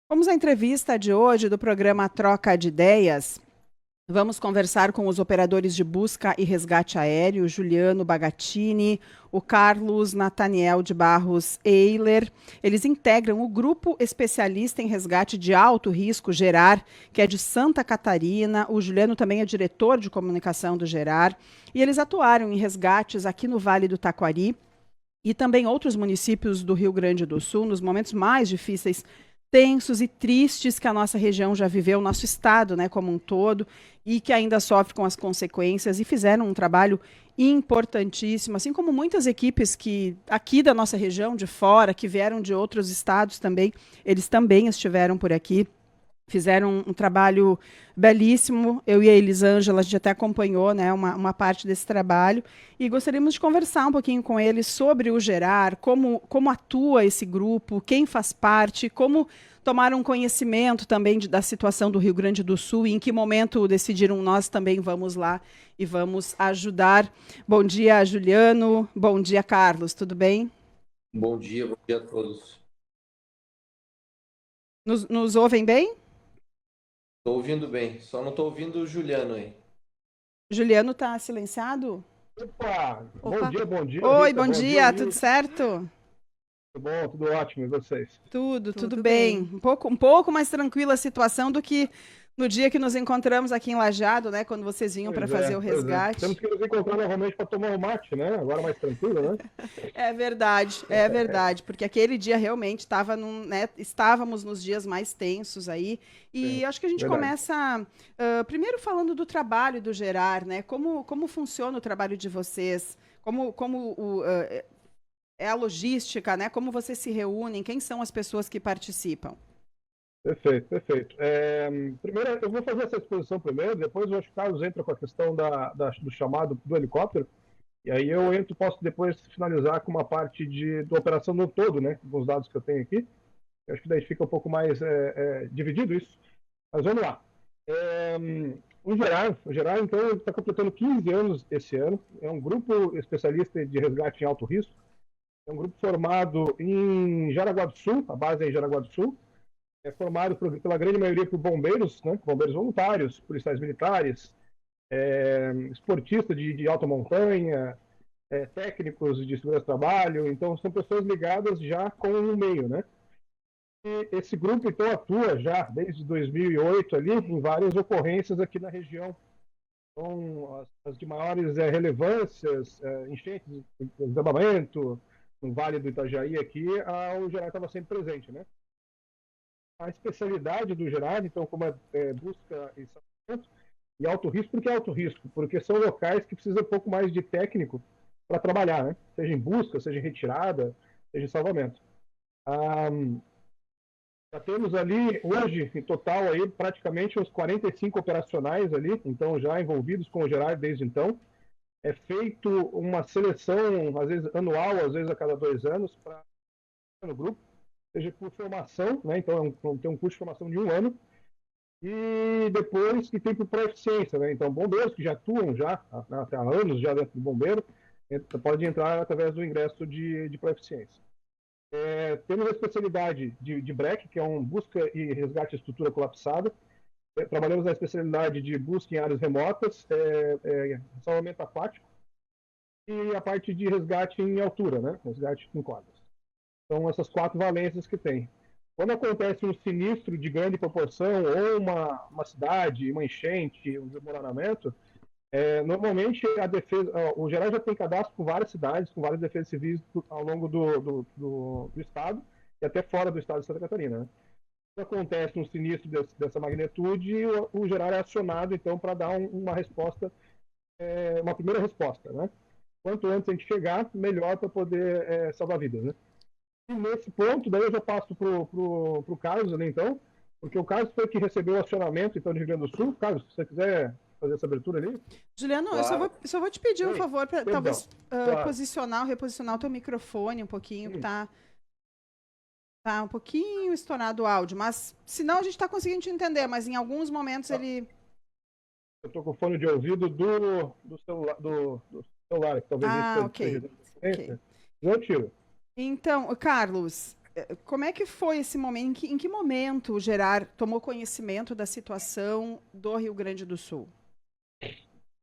Vamos à entrevista de hoje do programa Troca de Ideias. Vamos conversar com os operadores de busca e resgate aéreo, Juliano Bagatini, o Carlos Nathaniel de Barros Eiler. Eles integram o grupo especialista em resgate de alto risco, Gerar, que é de Santa Catarina. O Juliano também é diretor de comunicação do Gerar. E eles atuaram em resgates aqui no Vale do Taquari e também outros municípios do Rio Grande do Sul, nos momentos mais difíceis, tensos e tristes que a nossa região já viveu, nosso estado, né, como um todo, e que ainda sofre com as consequências, e fizeram um trabalho importantíssimo, assim como muitas equipes que aqui da nossa região, de fora, que vieram de outros estados também, eles também estiveram por aqui. Fizeram um trabalho belíssimo. Eu e a Elisângela, a gente até acompanhou, né, uma parte desse trabalho. E gostaríamos de conversar um pouquinho com eles sobre o Gerar, como atua esse grupo, quem faz parte, como tomaram conhecimento também da situação do Rio Grande do Sul e em que momento decidiram nós também vamos lá e vamos ajudar. Bom dia, Juliano. Bom dia, Carlos. Tudo bem? Bom dia a todos. Nos ouvem bem? Estou ouvindo bem, só não estou ouvindo o Juliano aí. Juliano está silenciado? Opa! Opa. Bom dia, Oi, Rita. bom Bom dia, dia, tudo Eli. certo? Tudo bom? Tudo ótimo. E vocês? Tudo bem. Um pouco mais tranquila a situação do que no dia que nos encontramos aqui em Lajado, né? Quando vocês vinham para fazer o Pois é. Temos resgate. que nos encontrar novamente para tomar um mate, né? Agora mais tranquilo, né? É verdade, porque aquele dia realmente estávamos nos dias mais tensos aí. E Sim, acho que a gente verdade. começa primeiro falando do trabalho do Gerar, né? Como funciona o trabalho de vocês? É a logística, né? Como vocês se reúnem? Quem são as pessoas que participam? Perfeito, perfeito. Primeiro, eu vou fazer essa exposição primeiro, depois eu acho que o Carlos entra com a questão do chamado do helicóptero, e aí eu entro, posso depois finalizar com uma parte da operação no todo, né? Com os dados que eu tenho aqui. Eu acho que daí fica um pouco mais dividido isso. Mas vamos lá. É, o Gerar, então, está completando 15 anos esse ano. É um grupo especialista de resgate em alto risco. É um grupo formado em Jaraguá do Sul, a base é em Jaraguá do Sul. É formado pela grande maioria por bombeiros, né? Bombeiros voluntários, policiais militares, esportistas de alta montanha, técnicos de segurança do trabalho. Então, são pessoas ligadas já com o meio, né? Esse grupo, então, atua já desde 2008 ali em várias ocorrências aqui na região. Então, as de maiores relevâncias, enchentes, desabamento, no Vale do Itajaí aqui, o Gerar estava sempre presente, né? A especialidade do Gerar, então, como busca e salvamento, e alto risco, por que alto risco? Porque são locais que precisam um pouco mais de técnico para trabalhar, né? Seja em busca, seja em retirada, seja em salvamento. Ah, Já temos ali, hoje, em total, aí, praticamente uns 45 operacionais ali, então já envolvidos com o Gerar desde então. É feito uma seleção, às vezes anual, às vezes a cada 2 anos, para no grupo, seja por formação, né? Então tem um curso de formação de 1 ano, e depois que tem por proficiência, né? Então, bombeiros que já atuam já há anos já dentro do bombeiro, pode entrar através do ingresso de proficiência. Temos a especialidade de BREC, que é um busca e resgate de estrutura colapsada. Trabalhamos na especialidade de busca em áreas remotas, salvamento aquático e a parte de resgate em altura, né? Resgate com cordas. São essas 4 valências que tem. Quando acontece um sinistro de grande proporção, ou uma cidade, uma enchente, um desmoronamento, normalmente a defesa, o geral já tem cadastro com várias cidades, com várias defesas civis ao longo do estado e até fora do estado de Santa Catarina. Né? Quando acontece um sinistro dessa magnitude, o geral é acionado então para dar uma resposta, uma primeira resposta. Né? Quanto antes a gente chegar, melhor para poder salvar vidas. Né? E nesse ponto, daí eu já passo pro Carlos ali então, porque o Carlos foi que recebeu o acionamento então, de Rio Grande do Sul. Carlos, se você quiser fazer essa abertura ali. Juliano, Claro. eu só vou te pedir um Oi, favor para perdão. talvez Claro. reposicionar o teu microfone um pouquinho, que Hum, tá um pouquinho estourado o áudio, mas senão a gente está conseguindo te entender, mas em alguns momentos tá. ele. Eu estou com fone de ouvido do celular, que talvez isso Ah, seja ok. Ok. interferência. Eu tiro. Então, Carlos, como é que foi esse momento? Em que momento o Gerard tomou conhecimento da situação do Rio Grande do Sul?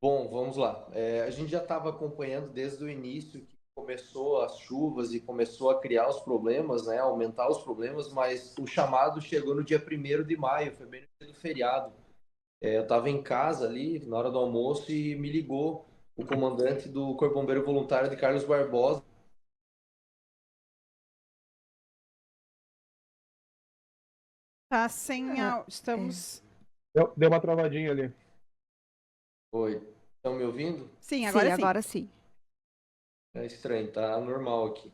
Bom, vamos lá. A gente já estava acompanhando desde o início que começou as chuvas e começou a criar os problemas, né, aumentar os problemas, mas o chamado chegou no dia 1º de maio, foi bem no dia do feriado. Eu estava em casa ali, na hora do almoço, e me ligou o comandante do Corpo Bombeiro Voluntário de Carlos Barbosa. Tá sem. Estamos. Deu uma travadinha ali. Oi, estão me ouvindo? Sim, agora sim. Agora sim. É estranho, tá normal aqui.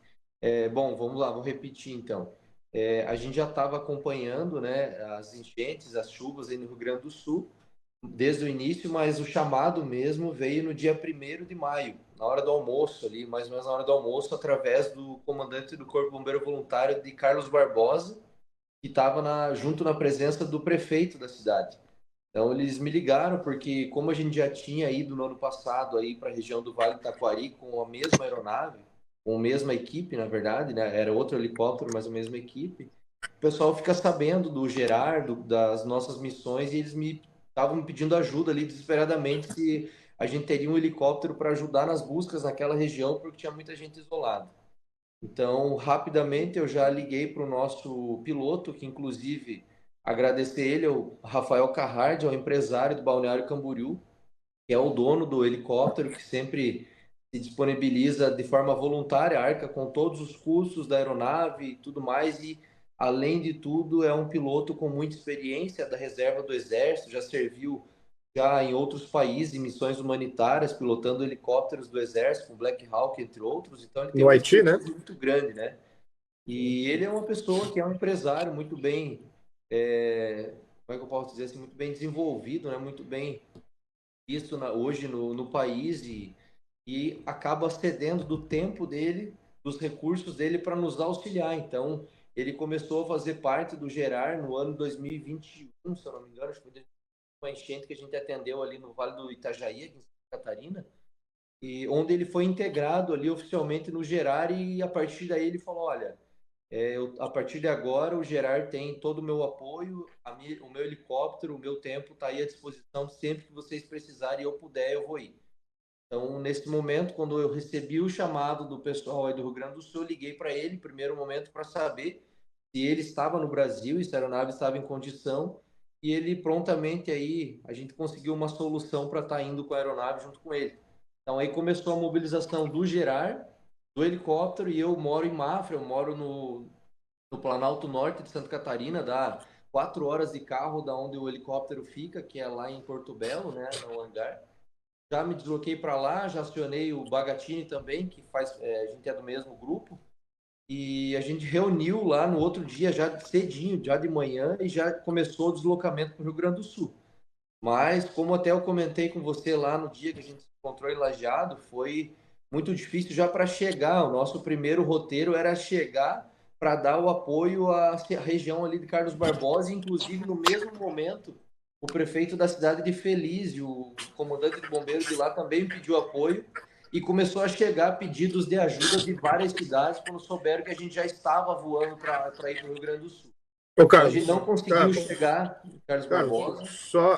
Bom, vamos lá, vou repetir então. A gente já estava acompanhando, né, as enchentes, as chuvas aí no Rio Grande do Sul, desde o início, mas o chamado mesmo veio no dia 1º de maio, na hora do almoço ali, mais ou menos na hora do almoço, através do comandante do Corpo Bombeiro Voluntário de Carlos Barbosa, que estava junto na presença do prefeito da cidade. Então eles me ligaram porque como a gente já tinha ido no ano passado aí para a região do Vale do Taquari com a mesma aeronave, com a mesma equipe, na verdade, né? Era outro helicóptero, mas a mesma equipe. O pessoal fica sabendo do Gerardo, das nossas missões, e eles me estavam pedindo ajuda ali desesperadamente se a gente teria um helicóptero para ajudar nas buscas naquela região, porque tinha muita gente isolada. Então, rapidamente eu já liguei para o nosso piloto, que inclusive agradecer ele, o Rafael Carrard, é o empresário do Balneário Camboriú, que é o dono do helicóptero, que sempre se disponibiliza de forma voluntária, arca com todos os custos da aeronave e tudo mais, e além de tudo é um piloto com muita experiência da reserva do Exército, já serviu já em outros países, em missões humanitárias, pilotando helicópteros do Exército, com Black Hawk, entre outros. Então ele tem No uma Haiti, né? experiência muito grande, né? E ele é uma pessoa que é um empresário muito bem, como é que eu posso dizer assim, muito bem desenvolvido, né? Muito bem visto hoje no país e acaba cedendo do tempo dele, dos recursos dele para nos auxiliar. Então, ele começou a fazer parte do Gerar no ano 2021, se eu não me engano, acho que foi uma enchente que a gente atendeu ali no Vale do Itajaí, aqui em Santa Catarina, e onde ele foi integrado ali oficialmente no Gerar e a partir daí ele falou, olha, a partir de agora o Gerard tem todo o meu apoio, o meu helicóptero, o meu tempo está aí à disposição, sempre que vocês precisarem e eu puder, eu vou ir. Então, nesse momento, quando eu recebi o chamado do pessoal aí do Rio Grande do Sul, eu liguei para ele, primeiro momento, para saber se ele estava no Brasil, se a aeronave estava em condição, e ele prontamente aí, a gente conseguiu uma solução para estar indo com a aeronave junto com ele. Então, aí começou a mobilização do Gerard, do helicóptero, e eu moro em Mafra, eu moro no Planalto Norte de Santa Catarina, dá 4 horas de carro da onde o helicóptero fica, que é lá em Porto Belo, né, no hangar. Já me desloquei para lá, já acionei o Bagatini também, que a gente é do mesmo grupo, e a gente reuniu lá no outro dia, já cedinho, já de manhã, e já começou o deslocamento para o Rio Grande do Sul. Mas, como até eu comentei com você lá no dia que a gente se encontrou em Lajeado, foi muito difícil já para chegar. O nosso primeiro roteiro era chegar para dar o apoio à região ali de Carlos Barbosa, e, inclusive no mesmo momento o prefeito da cidade de Feliz, o comandante de bombeiros de lá também pediu apoio e começou a chegar pedidos de ajuda de várias cidades quando souberam que a gente já estava voando para ir para o Rio Grande do Sul. Ô, Carlos, a gente não conseguiu chegar, Carlos Barbosa.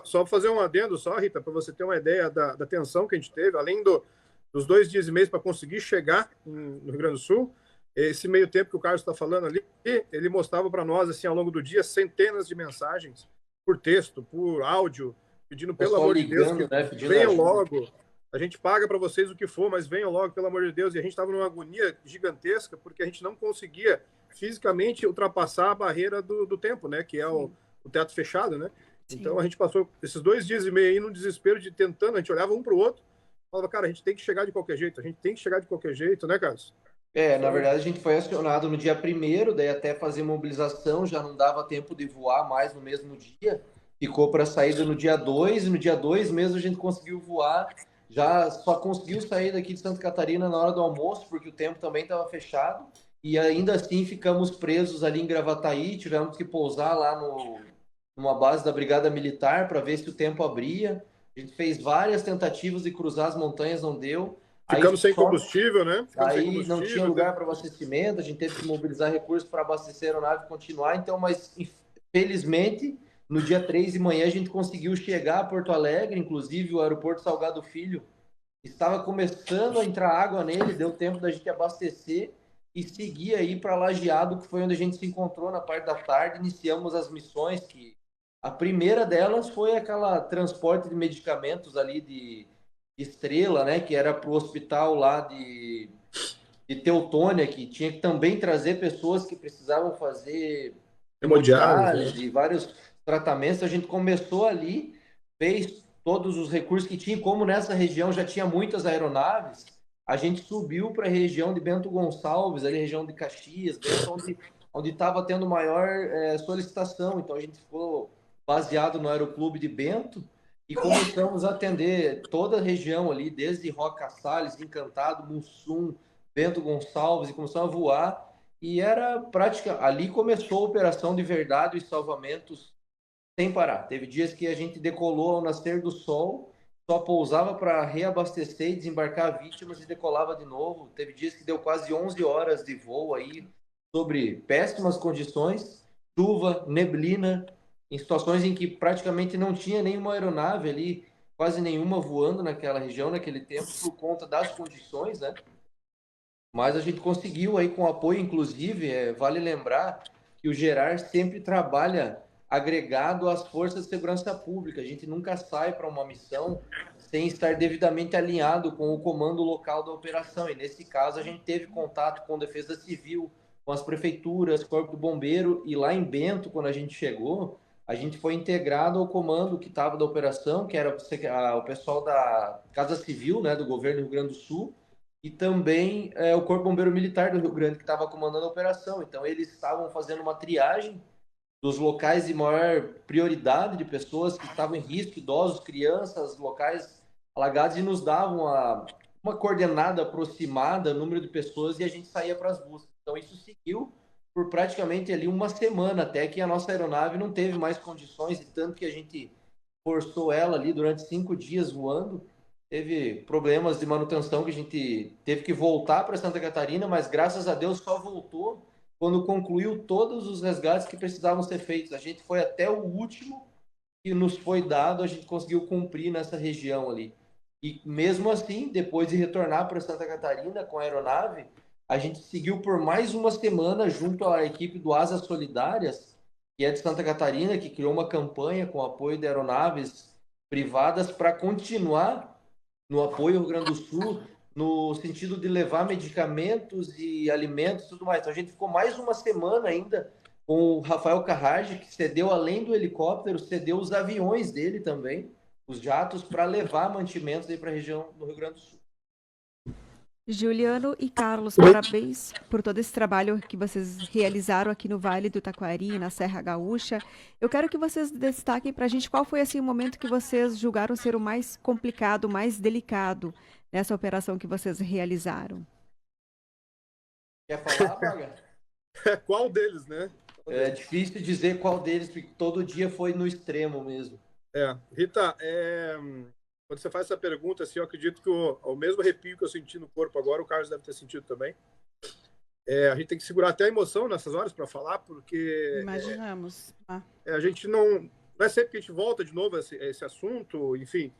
Só fazer um adendo, só, Rita, para você ter uma ideia da tensão que a gente teve, além dos 2 dias e meio para conseguir chegar no Rio Grande do Sul, esse meio tempo que o Carlos está falando ali, ele mostrava para nós, assim, ao longo do dia, centenas de mensagens por texto, por áudio, pedindo, pelo amor de Deus, que venham logo. A gente paga para vocês o que for, mas venham logo, pelo amor de Deus. E a gente estava numa agonia gigantesca, porque a gente não conseguia fisicamente ultrapassar a barreira do tempo, né? Que é o teto fechado, né? Sim. Então a gente passou esses 2 dias e meio aí no desespero de tentando, a gente olhava um para o outro, falava, cara, a gente tem que chegar de qualquer jeito, né, Carlos? Na verdade a gente foi acionado no dia 1º, daí até fazer mobilização, já não dava tempo de voar mais no mesmo dia, ficou para saída no dia 2, e no dia 2 mesmo a gente conseguiu voar, já só conseguiu sair daqui de Santa Catarina na hora do almoço, porque o tempo também estava fechado, e ainda assim ficamos presos ali em Gravataí, tivemos que pousar lá numa base da Brigada Militar para ver se o tempo abria. A gente fez várias tentativas de cruzar as montanhas, não deu. Ficamos sem só combustível, né? Ficamos sem aí não tinha combustível. lugar para abastecimento, a gente teve que mobilizar recursos para abastecer a aeronave e continuar. Então, mas felizmente, no dia 3 de manhã, a gente conseguiu chegar a Porto Alegre, inclusive o aeroporto Salgado Filho estava começando a entrar água nele, deu tempo da gente abastecer e seguir aí para Lajeado, que foi onde a gente se encontrou na parte da tarde, iniciamos as missões, que a primeira delas foi aquela transporte de medicamentos ali de Estrela, né, que era para o hospital lá de Teutônia, que tinha que também trazer pessoas que precisavam fazer Hemodiálise, né? hemodiálise, vários tratamentos. A gente começou ali, fez todos os recursos que tinha, como nessa região já tinha muitas aeronaves, a gente subiu para a região de Bento Gonçalves, ali região de Caxias, Bento, onde estava tendo maior solicitação. Então a gente ficou baseado no Aeroclube de Bento e começamos a atender toda a região ali, desde Roca Salles, Encantado, Mussum, Bento Gonçalves, e começamos a voar. E era prática. Ali começou a operação de verdade, os salvamentos sem parar. Teve dias que a gente decolou ao nascer do sol, só pousava para reabastecer e desembarcar vítimas e decolava de novo. Teve dias que deu quase 11 horas de voo aí, sobre péssimas condições, chuva, neblina, em situações em que praticamente não tinha nenhuma aeronave ali, quase nenhuma voando naquela região, naquele tempo, por conta das condições, né? Mas a gente conseguiu aí com apoio, inclusive, vale lembrar que o Gerar sempre trabalha agregado às forças de segurança pública. A gente nunca sai para uma missão sem estar devidamente alinhado com o comando local da operação. E nesse caso a gente teve contato com a Defesa Civil, com as prefeituras, Corpo do Bombeiro, e lá em Bento, quando a gente chegou, a gente foi integrado ao comando que estava da operação, que era o pessoal da Casa Civil, né, do governo do Rio Grande do Sul, e também o Corpo Bombeiro Militar do Rio Grande, que estava comandando a operação. Então, eles estavam fazendo uma triagem dos locais de maior prioridade de pessoas que estavam em risco, idosos, crianças, locais alagados, e nos davam uma coordenada aproximada, número de pessoas, e a gente saía para as buscas. Então, isso seguiu por praticamente ali uma semana, até que a nossa aeronave não teve mais condições, e tanto que a gente forçou ela ali durante 5 dias voando. Teve problemas de manutenção que a gente teve que voltar para Santa Catarina, mas graças a Deus só voltou quando concluiu todos os resgates que precisavam ser feitos. A gente foi até o último que nos foi dado, a gente conseguiu cumprir nessa região ali. E mesmo assim, depois de retornar para Santa Catarina com a aeronave, a gente seguiu por mais uma semana junto à equipe do Asas Solidárias, que é de Santa Catarina, que criou uma campanha com apoio de aeronaves privadas para continuar no apoio ao Rio Grande do Sul, no sentido de levar medicamentos e alimentos e tudo mais. Então a gente ficou mais uma semana ainda com o Rafael Carrage, que cedeu, além do helicóptero, cedeu os aviões dele também, os jatos, para levar mantimentos aí para a região do Rio Grande do Sul. Juliano e Carlos, parabéns por todo esse trabalho que vocês realizaram aqui no Vale do Taquari, na Serra Gaúcha. Eu quero que vocês destaquem para a gente qual foi assim, o momento que vocês julgaram ser o mais complicado, o mais delicado nessa operação que vocês realizaram. Quer falar, Braga? Qual deles, né? É difícil dizer qual deles, porque todo dia foi no extremo mesmo. Rita, quando você faz essa pergunta, assim, eu acredito que o mesmo arrepio que eu senti no corpo agora, o Carlos deve ter sentido também. A gente tem que segurar até a emoção nessas horas para falar, porque... Imaginamos. A gente não é sempre que a gente volta de novo a esse assunto, enfim.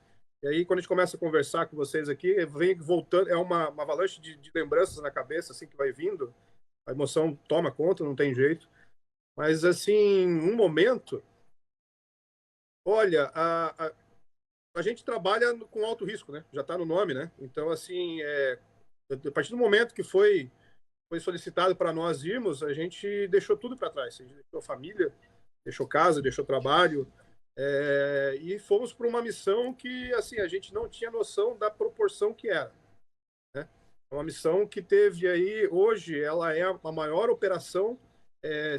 E aí, quando a gente começa a conversar com vocês aqui, vem voltando, é uma avalanche de lembranças na cabeça, assim, que vai vindo. A emoção toma conta, não tem jeito. Mas, assim, um momento... Olha, a gente trabalha com alto risco, né? Já está no nome, né? Então, assim, a partir do momento que foi solicitado para nós irmos, a gente deixou tudo para trás. A gente deixou família, deixou casa, deixou trabalho, e fomos para uma missão que, assim, a gente não tinha noção da proporção que era, né? Uma missão que teve aí, hoje, ela é a maior operação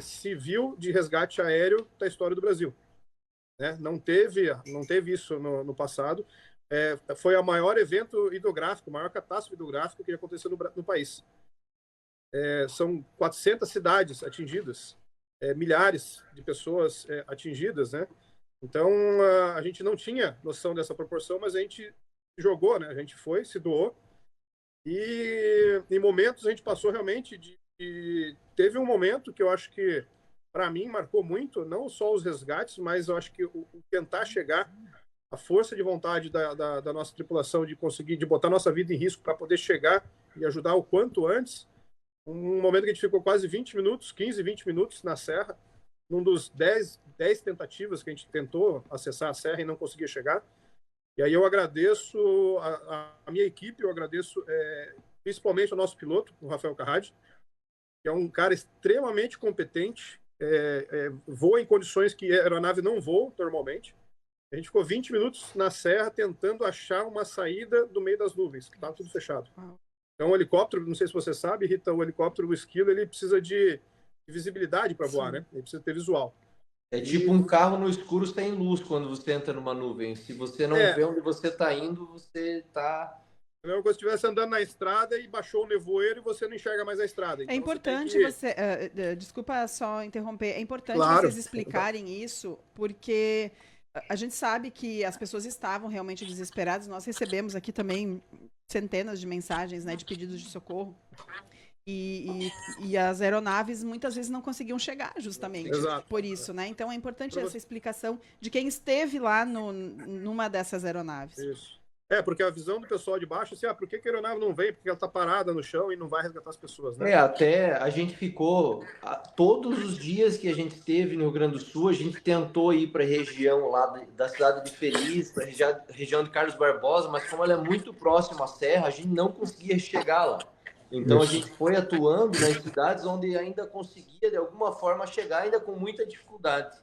civil de resgate aéreo da história do Brasil. Né? Não teve isso no passado. Foi o maior evento hidrográfico, a maior catástrofe hidrográfica que aconteceu no país. São 400 cidades atingidas, milhares de pessoas atingidas, né? Então, a gente não tinha noção dessa proporção, mas a gente jogou, né? A gente foi, se doou, E em momentos a gente passou realmente teve um momento que eu acho que, para mim, marcou muito, não só os resgates, mas eu acho que o tentar chegar, a força de vontade da nossa tripulação de conseguir, de botar nossa vida em risco para poder chegar e ajudar o quanto antes. Um momento que a gente ficou quase 20 minutos, 15, 20 minutos na serra, num dos 10 tentativas que a gente tentou acessar a serra e não conseguia chegar. E aí eu agradeço a minha equipe, eu agradeço principalmente ao nosso piloto, o Rafael Carradi, que é um cara extremamente competente, voa em condições que a aeronave não voa normalmente. A gente ficou 20 minutos na serra tentando achar uma saída do meio das nuvens, que estava tudo fechado. Então o helicóptero, não sei se você sabe, Rita, o helicóptero, o esquilo, ele precisa de visibilidade para voar, né? Ele precisa ter visual. É tipo um carro no escuro sem luz quando você entra numa nuvem. Se você não vê onde você está indo, você está... É a mesma coisa se estivesse andando na estrada e baixou o nevoeiro e você não enxerga mais a estrada. Então É importante você... desculpa só interromper. É importante vocês explicarem isso, porque a gente sabe que as pessoas estavam realmente desesperadas. Nós recebemos aqui também centenas de mensagens, né, de pedidos de socorro. E as aeronaves muitas vezes não conseguiam chegar justamente por isso, né? Então é importante essa explicação de quem esteve lá numa dessas aeronaves. Isso. Porque a visão do pessoal de baixo, assim, por que a aeronave não vem? Porque ela está parada no chão e não vai resgatar as pessoas, né? Até a gente ficou, todos os dias que a gente esteve no Rio Grande do Sul, a gente tentou ir para a região lá da cidade de Feliz, para a região de Carlos Barbosa, mas como ela é muito próxima à serra, a gente não conseguia chegar lá. Então a gente foi atuando nas cidades onde ainda conseguia, de alguma forma, chegar, ainda com muita dificuldade.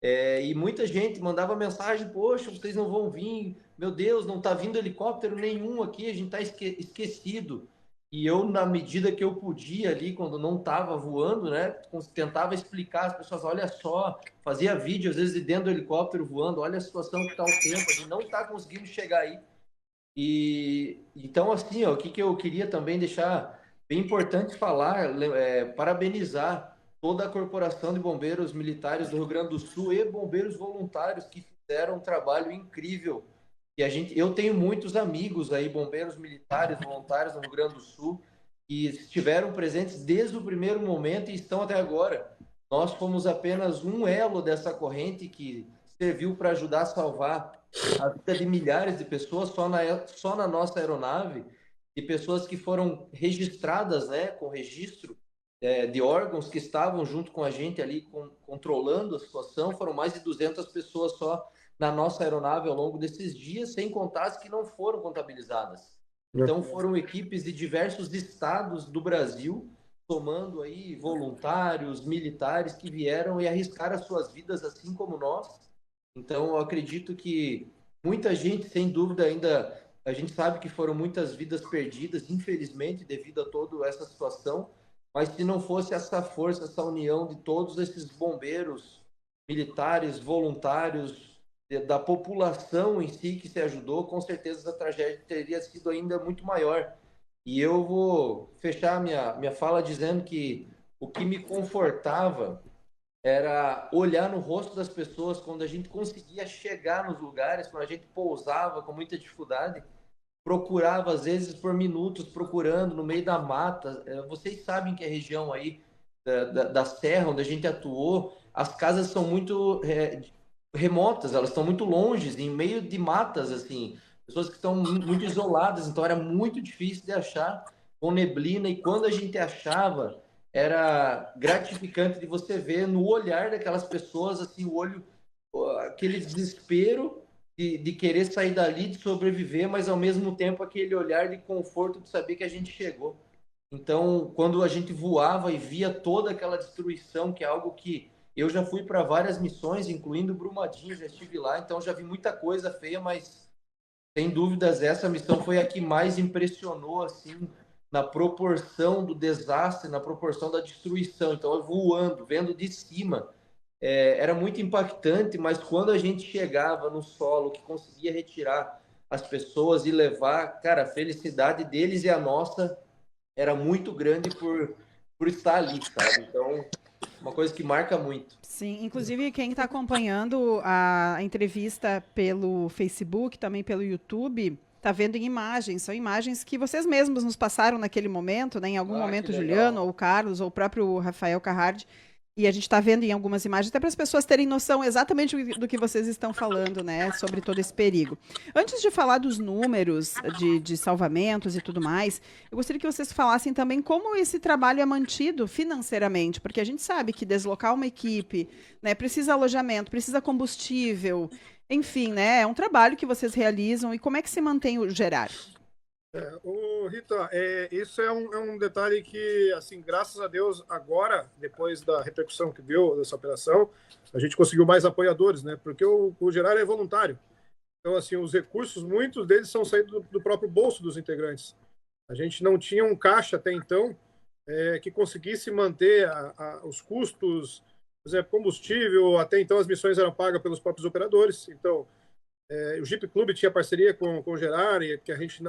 E muita gente mandava mensagem, poxa, vocês não vão vir, meu Deus, não está vindo helicóptero nenhum aqui, a gente está esquecido. E eu, na medida que eu podia ali, quando não estava voando, né, tentava explicar às pessoas, olha só, fazia vídeo às vezes de dentro do helicóptero voando, olha a situação que está o tempo, a gente não está conseguindo chegar aí. E então, assim, o que eu queria também deixar bem importante falar, parabenizar toda a Corporação de Bombeiros Militares do Rio Grande do Sul e bombeiros voluntários que fizeram um trabalho incrível. E eu tenho muitos amigos aí, bombeiros militares voluntários no Rio Grande do Sul, que estiveram presentes desde o primeiro momento e estão até agora. Nós fomos apenas um elo dessa corrente que serviu para ajudar a salvar a vida de milhares de pessoas só na nossa aeronave, de pessoas que foram registradas, né, com registro de órgãos que estavam junto com a gente ali controlando a situação. Foram mais de 200 pessoas só na nossa aeronave ao longo desses dias, sem contar as que não foram contabilizadas. Então foram equipes de diversos estados do Brasil, somando aí voluntários, militares que vieram e arriscaram as suas vidas assim como nós. Então, eu acredito que muita gente, sem dúvida, ainda... A gente sabe que foram muitas vidas perdidas, infelizmente, devido a toda essa situação. Mas se não fosse essa força, essa união de todos esses bombeiros, militares, voluntários, da população em si que se ajudou, com certeza essa tragédia teria sido ainda muito maior. E eu vou fechar minha fala dizendo que o que me confortava era olhar no rosto das pessoas quando a gente conseguia chegar nos lugares, quando a gente pousava com muita dificuldade, procurava às vezes por minutos, procurando no meio da mata. Vocês sabem que a região aí da serra, onde a gente atuou, as casas são muito remotas, elas estão muito longe, em meio de matas, assim, pessoas que estão muito isoladas, então era muito difícil de achar com neblina, e quando a gente achava, era gratificante de você ver no olhar daquelas pessoas, assim, o olho, aquele desespero de querer sair dali, de sobreviver, mas ao mesmo tempo aquele olhar de conforto de saber que a gente chegou. Então, quando a gente voava e via toda aquela destruição, que é algo que eu já fui para várias missões, incluindo Brumadinho, já estive lá, então já vi muita coisa feia, mas sem dúvidas essa missão foi a que mais impressionou, assim, na proporção do desastre, na proporção da destruição. Então, eu voando, vendo de cima, era muito impactante, mas quando a gente chegava no solo, que conseguia retirar as pessoas e levar, cara, a felicidade deles e a nossa era muito grande por estar ali, sabe? Então, uma coisa que marca muito. Sim, inclusive quem está acompanhando a entrevista pelo Facebook, também pelo YouTube, tá vendo em imagens, são imagens que vocês mesmos nos passaram naquele momento, né? Em algum momento, que legal. Juliano, ou o Carlos, ou o próprio Rafael Carrard, e a gente está vendo em algumas imagens, até para as pessoas terem noção exatamente do que vocês estão falando, né? Sobre todo esse perigo. Antes de falar dos números de salvamentos e tudo mais, eu gostaria que vocês falassem também como esse trabalho é mantido financeiramente, porque a gente sabe que deslocar uma equipe, né, precisa alojamento, precisa combustível, enfim, né? É um trabalho que vocês realizam, e como é que se mantém o Gerar? Rita, isso é um detalhe que, assim, graças a Deus, agora, depois da repercussão que deu dessa operação, a gente conseguiu mais apoiadores, né? Porque o Gerar é voluntário. Então, assim, os recursos, muitos deles são saídos do próprio bolso dos integrantes. A gente não tinha um caixa até então que conseguisse manter os custos, por exemplo, combustível. Até então, as missões eram pagas pelos próprios operadores. Então, o Jeep Clube tinha parceria com o Gerard, que a gente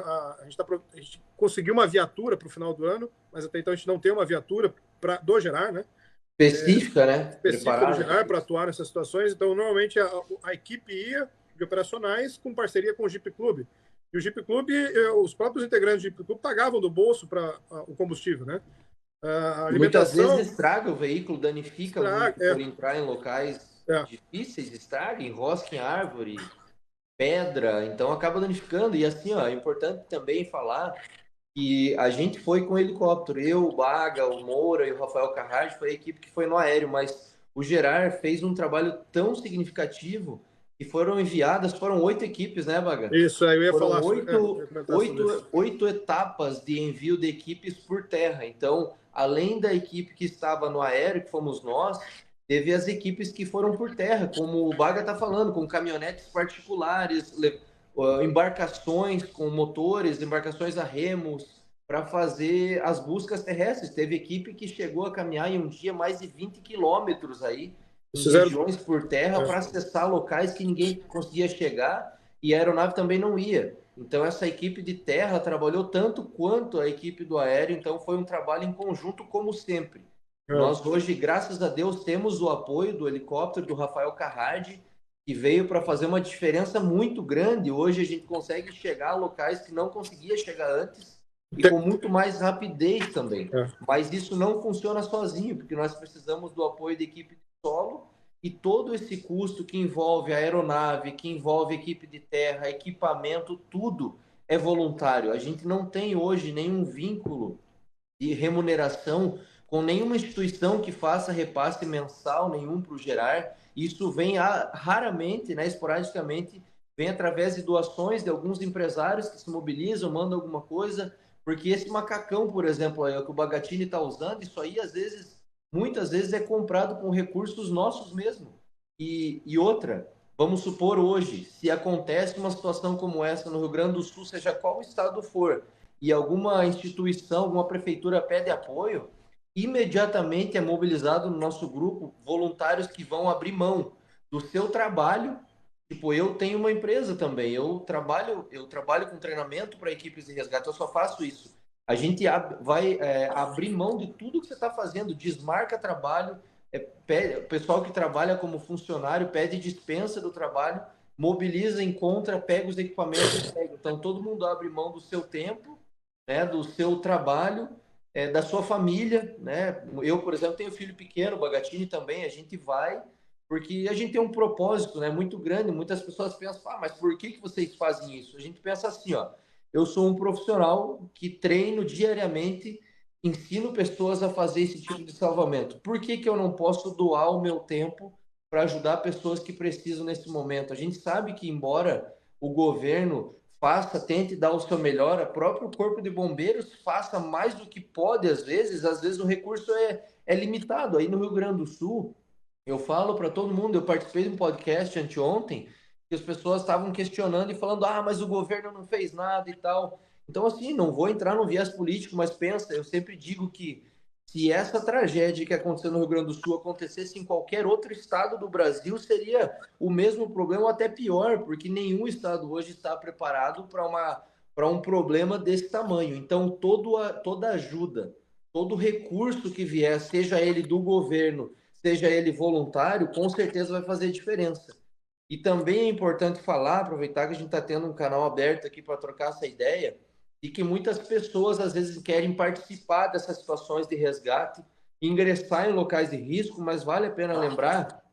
conseguiu uma viatura para o final do ano, mas até então a gente não tem uma viatura do Gerard, né? Específica, né? Específica do Gerard para atuar nessas situações. Então, normalmente, a equipe ia de operacionais com parceria com o Jeep Clube. E o Jeep Clube, os próprios integrantes do Jeep Clube pagavam do bolso para o combustível, né? A alimentação... Muitas vezes alimentação... estraga o veículo, danifica muito por entrar em locais difíceis, estraga, enrosca em árvore, pedra, então acaba danificando. E assim, ó, é importante também falar que a gente foi com helicóptero, eu, o Baga, o Moura e o Rafael Carrard, foi a equipe que foi no aéreo, mas o Gerard fez um trabalho tão significativo que foram 8 equipes, né, Baga? Isso, aí eu ia falar. Oito etapas de envio de equipes por terra. Então, além da equipe que estava no aéreo, que fomos nós, teve as equipes que foram por terra, como o Baga está falando, com caminhonetes particulares, embarcações com motores, embarcações a remos, para fazer as buscas terrestres. Teve equipe que chegou a caminhar em um dia mais de 20 quilômetros aí, em regiões por terra, para acessar locais que ninguém conseguia chegar, e a aeronave também não ia. Então, essa equipe de terra trabalhou tanto quanto a equipe do aéreo, então foi um trabalho em conjunto, como sempre. Nós hoje, graças a Deus, temos o apoio do helicóptero do Rafael Carrard, que veio para fazer uma diferença muito grande. Hoje a gente consegue chegar a locais que não conseguia chegar antes e com muito mais rapidez também. Mas isso não funciona sozinho, porque nós precisamos do apoio da equipe de solo, e todo esse custo que envolve a aeronave, que envolve equipe de terra, equipamento, tudo é voluntário. A gente não tem hoje nenhum vínculo de remuneração com nenhuma instituição que faça repasse mensal nenhum para o Gerard. Isso vem raramente, né, esporadicamente, vem através de doações de alguns empresários que se mobilizam, mandam alguma coisa, porque esse macacão, por exemplo, aí, que o Bagatini está usando, isso aí, muitas vezes é comprado com recursos nossos mesmo. E outra, vamos supor hoje, se acontece uma situação como essa no Rio Grande do Sul, seja qual estado for, e alguma instituição, alguma prefeitura pede apoio, imediatamente é mobilizado no nosso grupo voluntários que vão abrir mão do seu trabalho. Tipo, eu tenho uma empresa também, eu trabalho com treinamento para equipes de resgate, eu só faço isso. A gente vai abrir mão de tudo que você está fazendo, desmarca trabalho, o pessoal que trabalha como funcionário pede dispensa do trabalho, mobiliza, encontra, pega os equipamentos e pega. Então, todo mundo abre mão do seu tempo, né, do seu trabalho, da sua família, né? Eu, por exemplo, tenho filho pequeno, o Bagatini também, a gente vai porque a gente tem um propósito, né, muito grande. Muitas pessoas pensam, mas por que vocês fazem isso? A gente pensa assim, ó, eu sou um profissional que treino diariamente, ensino pessoas a fazer esse tipo de salvamento. Por que eu não posso doar o meu tempo para ajudar pessoas que precisam nesse momento? A gente sabe que, embora o governo tente dar o seu melhor, o próprio Corpo de Bombeiros faça mais do que pode, às vezes o recurso é limitado. Aí no Rio Grande do Sul, eu falo para todo mundo, eu participei de um podcast anteontem, que as pessoas estavam questionando e falando, mas o governo não fez nada e tal. Então, assim, não vou entrar no viés político, mas pensa, eu sempre digo que se essa tragédia que aconteceu no Rio Grande do Sul acontecesse em qualquer outro estado do Brasil, seria o mesmo problema ou até pior, porque nenhum estado hoje está preparado para um problema desse tamanho. Então, toda ajuda, todo recurso que vier, seja ele do governo, seja ele voluntário, com certeza vai fazer diferença. E também é importante falar, aproveitar que a gente está tendo um canal aberto aqui para trocar essa ideia, e que muitas pessoas às vezes querem participar dessas situações de resgate, ingressar em locais de risco, mas vale a pena lembrar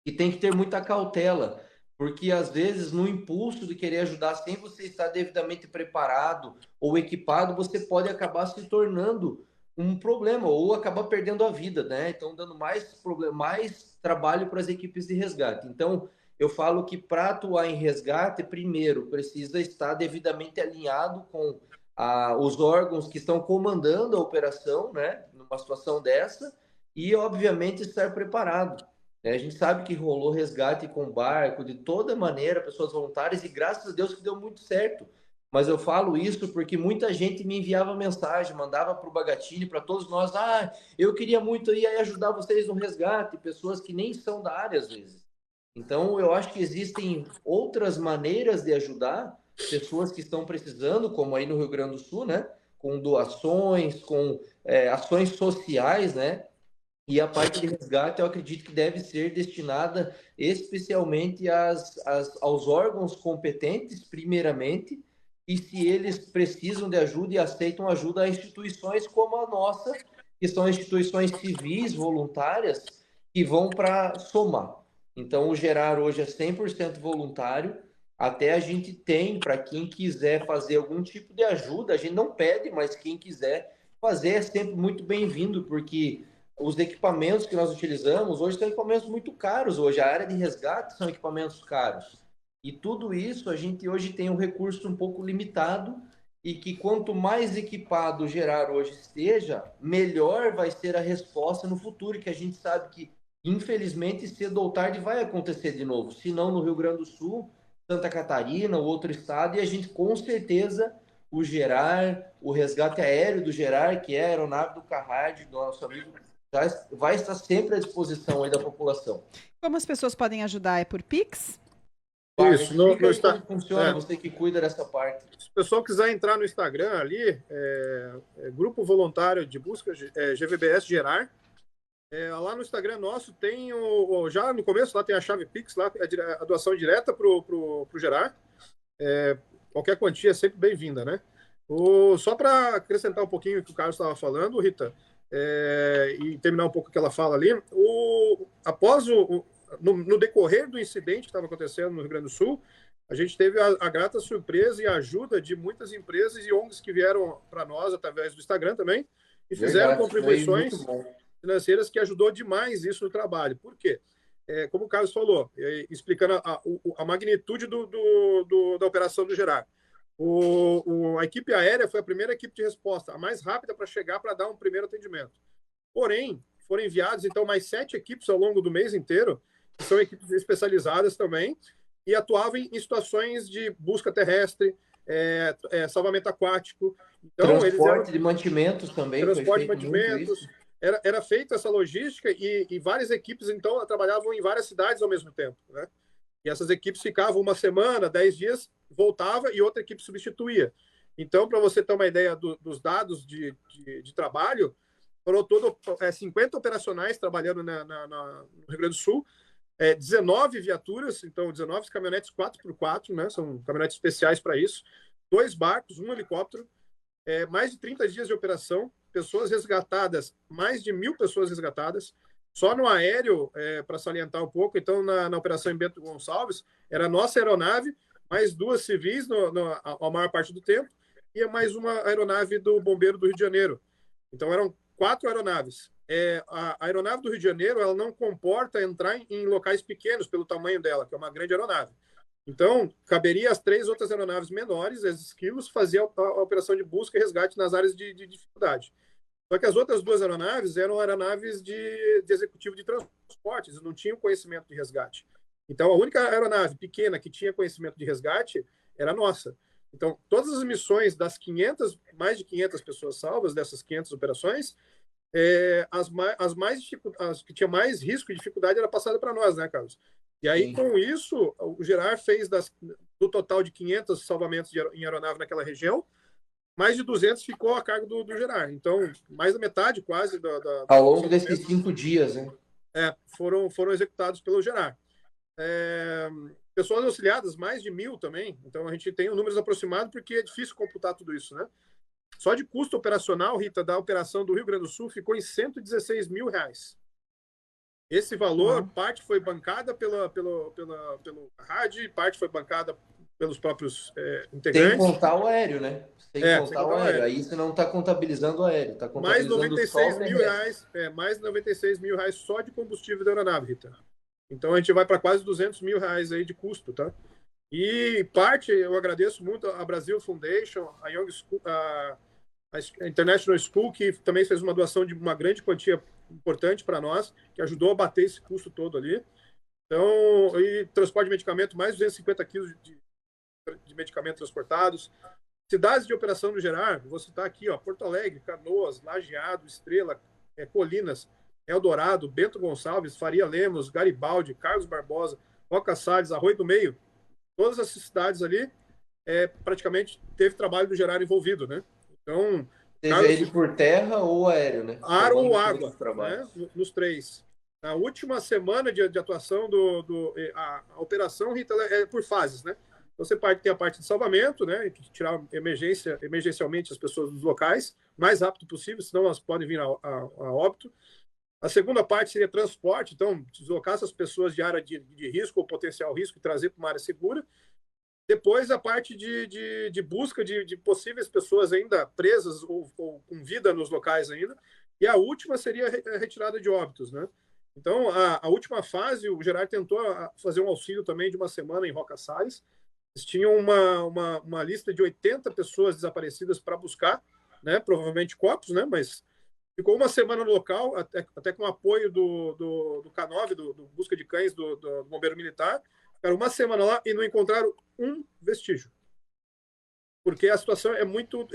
que tem que ter muita cautela, porque às vezes no impulso de querer ajudar sem você estar devidamente preparado ou equipado, você pode acabar se tornando um problema ou acabar perdendo a vida, né? Então dando mais problema, mais trabalho para as equipes de resgate. Então eu falo que para atuar em resgate, primeiro precisa estar devidamente alinhado com os órgãos que estão comandando a operação, né? Numa situação dessa, e obviamente estar preparado. A gente sabe que rolou resgate com barco, de toda maneira, pessoas voluntárias, e graças a Deus que deu muito certo. Mas eu falo isso porque muita gente me enviava mensagem, mandava para o Bagatini, para todos nós, eu queria muito ir aí ajudar vocês no resgate, pessoas que nem são da área às vezes. Então, eu acho que existem outras maneiras de ajudar pessoas que estão precisando, como aí no Rio Grande do Sul, né? Com doações, com ações sociais, né? E a parte de resgate, eu acredito que deve ser destinada especialmente aos órgãos competentes, primeiramente, e se eles precisam de ajuda e aceitam ajuda, a instituições como a nossa, que são instituições civis, voluntárias, que vão para somar. Então, o Gerar hoje é 100% voluntário, até a gente tem, para quem quiser fazer algum tipo de ajuda, a gente não pede, mas quem quiser fazer é sempre muito bem-vindo, porque os equipamentos que nós utilizamos hoje são equipamentos muito caros. Hoje, a área de resgate são equipamentos caros. E tudo isso, a gente hoje tem um recurso um pouco limitado e que quanto mais equipado o Gerar hoje esteja, melhor vai ser a resposta no futuro, que a gente sabe que, infelizmente, cedo ou tarde vai acontecer de novo. Se não no Rio Grande do Sul, Santa Catarina, ou outro estado, e a gente com certeza o Gerar, o resgate aéreo do Gerar, que é a aeronave do Carrard, do nosso amigo, vai estar sempre à disposição aí da população. Como as pessoas podem ajudar? É por Pix? Isso, Como funciona, você que cuida dessa parte. Se o pessoal quiser entrar no Instagram ali, Grupo Voluntário de Busca, GVBS Gerar. Lá no Instagram nosso tem já no começo lá tem a chave Pix, lá a doação direta pro Gerar. Qualquer quantia é sempre bem-vinda, né? Só para acrescentar um pouquinho o que o Carlos estava falando, Rita, e terminar um pouco o que ela fala ali, no decorrer do incidente que estava acontecendo no Rio Grande do Sul, a gente teve a grata surpresa e a ajuda de muitas empresas e ONGs que vieram para nós através do Instagram também e fizeram contribuições financeiras que ajudou demais isso no trabalho. Por quê? Como o Carlos falou, explicando a magnitude da operação do Gerar. A equipe aérea foi a primeira equipe de resposta, a mais rápida para chegar para dar um primeiro atendimento. Porém, foram enviados, então, mais 7 equipes ao longo do mês inteiro, que são equipes especializadas também, e atuavam em situações de busca terrestre, salvamento aquático. Então, transporte de mantimentos também. Transporte de mantimentos. Era feita essa logística e várias equipes, então, trabalhavam em várias cidades ao mesmo tempo, né? E essas equipes ficavam uma semana, 10 dias, voltava e outra equipe substituía. Então, para você ter uma ideia dos dados de trabalho, foram 50 operacionais trabalhando no Rio Grande do Sul, 19 viaturas, então 19 caminhonetes 4x4, né? São caminhonetes especiais para isso, 2 barcos, 1 helicóptero, mais de 30 dias de operação, pessoas resgatadas, mais de 1.000 pessoas resgatadas. Só no aéreo, para salientar um pouco, então na operação em Bento Gonçalves, era a nossa aeronave, mais 2 civis a maior parte do tempo, e mais uma aeronave do Bombeiro do Rio de Janeiro. Então eram 4 aeronaves. A aeronave do Rio de Janeiro, ela não comporta entrar em locais pequenos pelo tamanho dela, que é uma grande aeronave. Então, caberia as 3 outras aeronaves menores, esses quilos, fazer a operação de busca e resgate nas áreas de dificuldade. Só que as outras 2 aeronaves eram aeronaves de executivo de transportes, não tinham conhecimento de resgate. Então, a única aeronave pequena que tinha conhecimento de resgate era a nossa. Então, todas as missões das mais de 500 pessoas salvas, dessas 500 operações, as que tinha mais risco e dificuldade era passada para nós, né, Carlos? E aí, com isso, o Gerar fez do total de 500 salvamentos em aeronave naquela região, mais de 200 ficou a cargo do Gerar. Então, mais da metade, quase. Ao longo desses 5 dias, né? Foram executados pelo Gerar. pessoas auxiliadas, mais de 1.000 também. Então, a gente tem números aproximados porque é difícil computar tudo isso, né? Só de custo operacional, Rita, da operação do Rio Grande do Sul ficou em R$116 mil. Esse valor, parte foi bancada pelo rádio e parte foi bancada pelos próprios integrantes. Sem contar o aéreo, né? Sem contar o aéreo. Aí você não está contabilizando o aéreo, está contabilizando mais 96 só o mil reais, mais 96 mil reais só de combustível da aeronave, Rita. Então a gente vai para quase 200 mil reais aí de custo, tá? E parte, eu agradeço muito a Brasil Foundation, a Young School, a International School, que também fez uma doação de uma grande quantia importante para nós, que ajudou a bater esse custo todo ali. Então, e transporte de medicamento, mais 250 quilos de medicamentos transportados. Cidades de operação do Gerard, vou citar aqui, ó, Porto Alegre, Canoas, Lajeado, Estrela, Colinas, Eldorado, Bento Gonçalves, Faria Lemos, Garibaldi, Carlos Barbosa, Roca Salles, Arroio do Meio. Todas essas cidades ali, praticamente teve trabalho do Gerard envolvido, né? Então, seja ele por terra ou aéreo, né? Ar ou água, né? Nos três. Na última semana de atuação a operação, Rita, é por fases, né? Então, você tem a parte de salvamento, né? Tirar emergencialmente as pessoas dos locais, o mais rápido possível, senão elas podem vir a óbito. A segunda parte seria transporte, então, deslocar essas pessoas de área de risco ou potencial risco e trazer para uma área segura. Depois, a parte de busca de possíveis pessoas ainda presas ou com vida nos locais ainda. E a última seria a retirada de óbitos, né? Então, a última fase, o Gerard tentou fazer um auxílio também de uma semana em Roca Salles. Eles tinham uma lista de 80 pessoas desaparecidas para buscar, né? Provavelmente corpos, né? Mas ficou uma semana no local, até com o apoio do K9, do Busca de Cães, do Bombeiro Militar. Ficaram uma semana lá e não encontraram um vestígio. Porque a situação é muito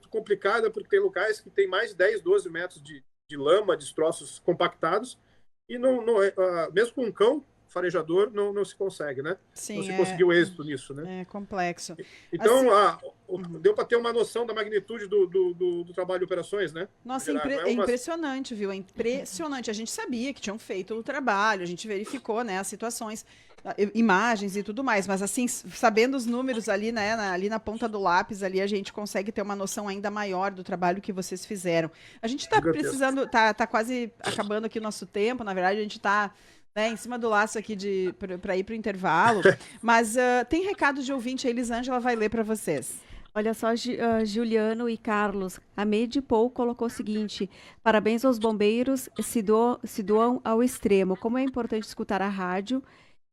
complicada, porque tem locais que tem mais de 10, 12 metros de lama, destroços compactados, e mesmo com um cão farejador não se consegue, né? Sim, não se conseguiu êxito nisso, né? É complexo. Então, deu para ter uma noção da magnitude do trabalho de operações, né? Nossa, é impressionante, viu? É impressionante. A gente sabia que tinham feito o trabalho, a gente verificou, né, as situações, imagens e tudo mais, mas assim, sabendo os números ali, né, ali na ponta do lápis, ali a gente consegue ter uma noção ainda maior do trabalho que vocês fizeram. A gente está precisando, tá quase acabando aqui o nosso tempo, na verdade a gente está em cima do laço aqui para ir para o intervalo, mas tem recado de ouvinte, a Elisângela vai ler para vocês. Olha só, Juliano e Carlos, a Medipol colocou o seguinte: parabéns aos bombeiros, se doam ao extremo. Como é importante escutar a rádio.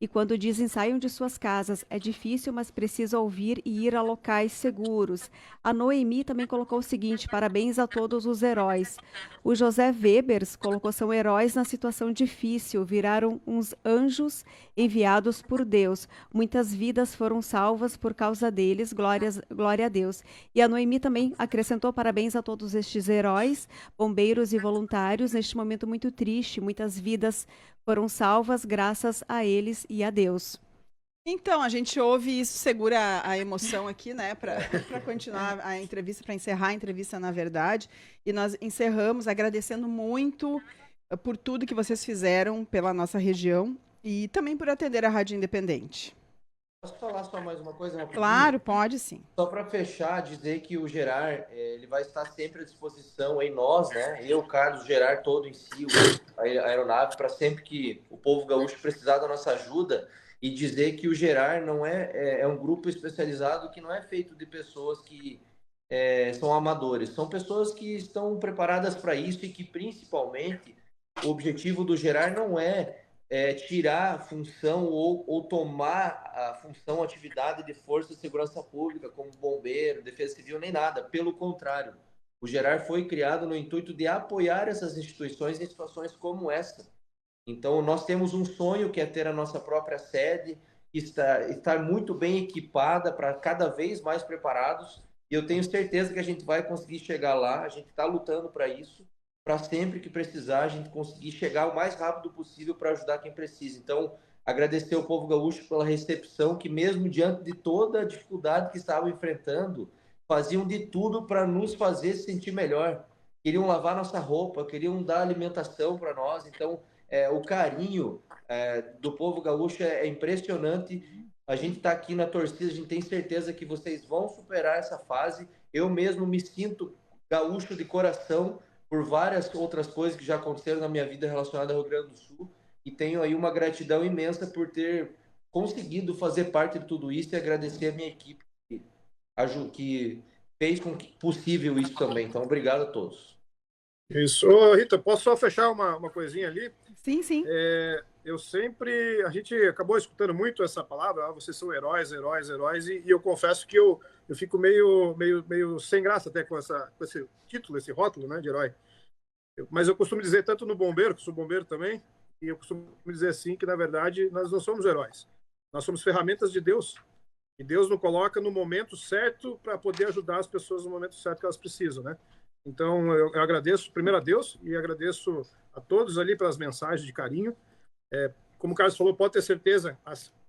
E quando dizem saiam de suas casas, é difícil, mas precisa ouvir e ir a locais seguros. A Noemi também colocou o seguinte: parabéns a todos os heróis. O José Webers colocou: são heróis na situação difícil, viraram uns anjos enviados por Deus. Muitas vidas foram salvas por causa deles, glória a Deus. E a Noemi também acrescentou: parabéns a todos estes heróis, bombeiros e voluntários, neste momento muito triste, muitas vidas foram salvas graças a eles e a Deus. Então, a gente ouve isso, segura a emoção aqui, né, para continuar a entrevista, para encerrar a entrevista, na verdade. E nós encerramos agradecendo muito por tudo que vocês fizeram pela nossa região e também por atender a Rádio Independente. Posso falar só mais uma coisa? Claro, pode sim. Só para fechar, dizer que o Gerard ele vai estar sempre à disposição em nós, né? Eu, Carlos, o Gerard todo em si, a aeronave, para sempre que o povo gaúcho precisar da nossa ajuda, e dizer que o Gerard não é um grupo especializado que não é feito de pessoas que são amadores, são pessoas que estão preparadas para isso e que, principalmente, o objetivo do Gerard não é tirar a função ou tomar a função, atividade de força de segurança pública, como bombeiro, defesa civil, nem nada. Pelo contrário, o Gerard foi criado no intuito de apoiar essas instituições em situações como essa. Então, nós temos um sonho que é ter a nossa própria sede, estar muito bem equipada para cada vez mais preparados, e eu tenho certeza que a gente vai conseguir chegar lá, a gente está lutando para isso, para sempre que precisar, a gente conseguir chegar o mais rápido possível para ajudar quem precisa. Então, agradecer ao povo gaúcho pela recepção, que mesmo diante de toda a dificuldade que estavam enfrentando, faziam de tudo para nos fazer sentir melhor. Queriam lavar nossa roupa, queriam dar alimentação para nós. Então, o carinho do povo gaúcho é impressionante. A gente está aqui na torcida, a gente tem certeza que vocês vão superar essa fase. Eu mesmo me sinto gaúcho de coração por várias outras coisas que já aconteceram na minha vida relacionada ao Rio Grande do Sul, e tenho aí uma gratidão imensa por ter conseguido fazer parte de tudo isso, e agradecer a minha equipe que fez com que possível isso também. Então, obrigado a todos. Isso. Ô, Rita, posso só fechar uma coisinha ali? Sim, sim. A gente acabou escutando muito essa palavra, vocês são heróis, heróis, heróis, e eu confesso que eu fico meio sem graça até com esse título, esse rótulo, né, de herói. Mas eu costumo dizer, tanto no bombeiro, que sou bombeiro também, e eu costumo dizer assim, que na verdade nós não somos heróis, nós somos ferramentas de Deus, e Deus nos coloca no momento certo para poder ajudar as pessoas no momento certo que elas precisam, né? Então eu agradeço primeiro a Deus e agradeço a todos ali pelas mensagens de carinho. Como o Carlos falou, pode ter certeza,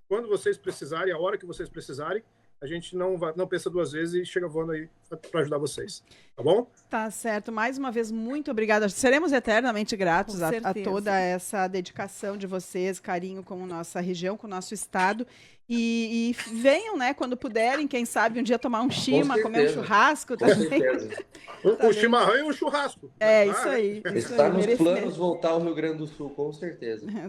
quando vocês precisarem, a hora que vocês precisarem, a gente não pensa duas vezes e chega voando aí para ajudar vocês, tá bom? Tá certo. Mais uma vez, muito obrigada. Seremos eternamente gratos Com a certeza. toda essa dedicação de vocês, carinho com a nossa região, com o nosso estado. E venham, né, quando puderem, quem sabe um dia tomar um chima, comer um certeza. churrasco Com também. certeza. Um chimarrão e um churrasco. Isso aí. Isso Está aí. nos Merece planos voltar ao Rio Grande do Sul, com certeza.